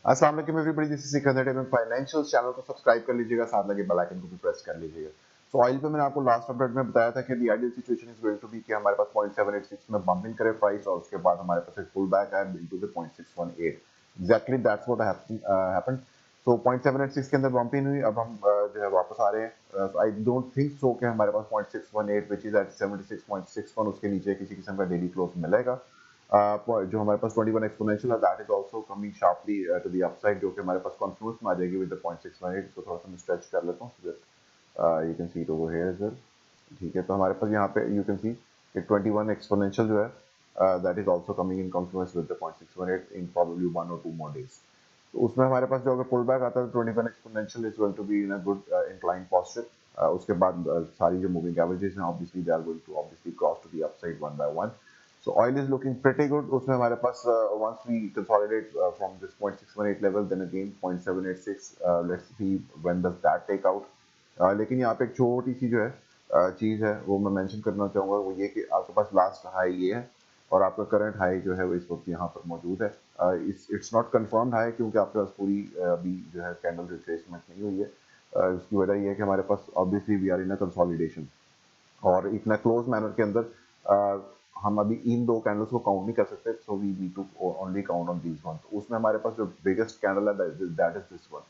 अस्सलाम वालेकुम everybody, this is Sikandar tech financial. Channel को सब्सक्राइब कर लीजिएगा, साथ लगे बेल आइकन को भी प्रेस कर लीजिएगा। सो ऑयल पे मैंने आपको लास्ट अपडेट में बताया था कि the ideal situation is going to be कि हमारे पास 0.786 में बम्पिंग करे प्राइस और उसके बाद हमारे पास एक पुल बैक आए into the 0.618। Exactly that's what happened. So 0.786 के अंदर बम्पिंग हुई। अब हम जो है वापस आ रहे हैं। आई डोंट थिंक सो कि हमारे पास 0.618 विच इज एट 76.61 उसके नीचे किसी किस्म का डेली क्लोज मिलेगा। जो हमारे पास 21 एक्सपोनेंशियल है that is also coming sharply to the upside, जो कि हमारे पास कॉन्फ्लुएंस में आ जाएगी विद द 0.618। तो थोड़ा सा मैं स्ट्रेच कर लेता हूं so that you can see it over here as well. ठीक है, तो हमारे पास यहाँ पे यू कैन सी कि 21 एक्सपोनेंशियल जो है that is also coming in Confluence with the 0.618 in probably 1 or 2 more days। तो उसमें हमारे पास जो अगर पुल बैक आता है तो 21 exponential is going to be in a good incline posture. उसके बाद सारी जो मूविंग एवरेजेस हैं obviously they are going to obviously cross to the upside one by one. So oil is looking pretty good. उसमें हमारे पास once we consolidate from this 0.618 level, then again 0.786. Let's see when does that take out. लेकिन यहाँ पे एक छोटी सी जो है चीज़ है वो मैं मेंशन करना चाहूँगा, वो ये कि आपके पास लास्ट हाई ये है और आपका करंट हाई जो है वो इस वक्त यहाँ पर मौजूद है। इट्स नॉट कंफर्म्ड हाई क्योंकि आपके पास पूरी अभी जो है कैंडल रिट्रेसमेंट नहीं हुई है। उसकी वजह ये है कि हमारे पास obviously we are in a consolidation और इतना क्लोज मैनर के अंदर हम अभी इन दो कैंडल्स को काउंट नहीं कर सकते। So we need to only count on these one. तो उसमें हमारे पास जो बिगेस्ट कैंडल है दैट इज दिस वन।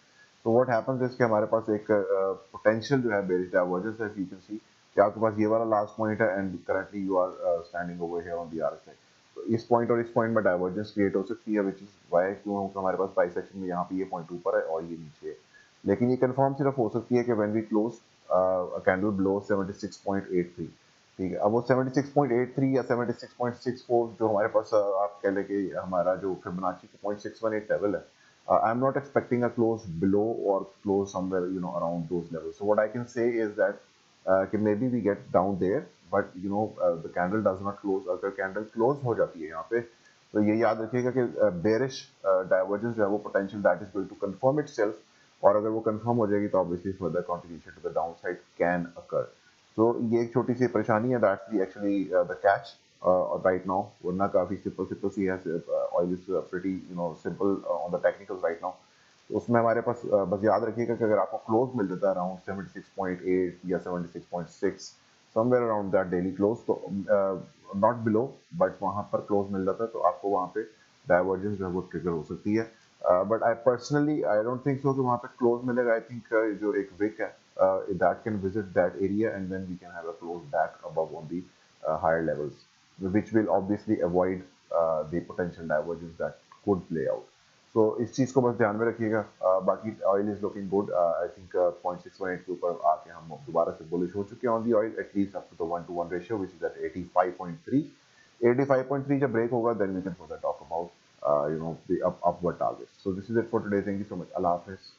तो व्हाट हैपेंस इज कि हमारे पास एक पोटेंशियल जो है बेरिश डाइवर्जेंस है। यू कैन सी कि आपके पास ये वाला लास्ट पॉइंट है and currently you are standing over here on the other side. तो इस पॉइंट और इस पॉइंट में डाइवर्जेंस क्रिएट हो सकती है विच इज वाई क्यों हमारे पास बाइसेक्शन में यहाँ पे ये पॉइंट ऊपर है और ये नीचे है। लेकिन ये कंफर्म सिर्फ हो सकती है कि when we close candle below 76.83। ठीक है, अब वो 76.83 या 76.64 जो हमारे पास आप कह लें कि हमारा जो फिबोनाची 0.618 लेवल है, I am not expecting a close below और close somewhere around those levels. So what I can say is that कि maybe we get down there but the candle does not close. अगर candle close हो जाती है यहाँ पे तो ये याद रखिएगा कि बेरिश डाइवर्जेंस जो है वो potential that is going to confirm itself और अगर वो कंफर्म हो जाएगी तो obviously further continuation to the down side can occur. तो ये एक छोटी सी परेशानी है, that's the actually the catch right now. वरना काफी सिंपल सिंपल सी है। Oil is pretty simple on the technical right now. तो उसमें हमारे पास बस याद रखिएगा कि अगर आपको क्लोज मिल जाता है अराउंड 76.8 या 76.6 somewhere around that daily close, तो नॉट बिलो बट वहां पर क्लोज मिल जाता है तो आपको वहां पे डाइवर्जेंस जो है वो ट्रिगर हो सकती है। But I personally I don't think so कि वहां पे क्लोज मिलेगा। आई थिंक जो एक विक है that can visit that area and then we can have a close back above on the higher levels, which will obviously avoid the potential divergence that could play out. So इस चीज को बस ध्यान में रखिएगा। बाकी oil is looking good. I think 0.618 के ऊपर आके हम दोबारा से बुलिश हो चुके हैं on the oil at least up to the 1 to 1 ratio which is at 85.3। 85.3 जब ब्रेक होगा then we can further talk about the upward targets. So this is it for today. Thank you so much. Allah Hafiz.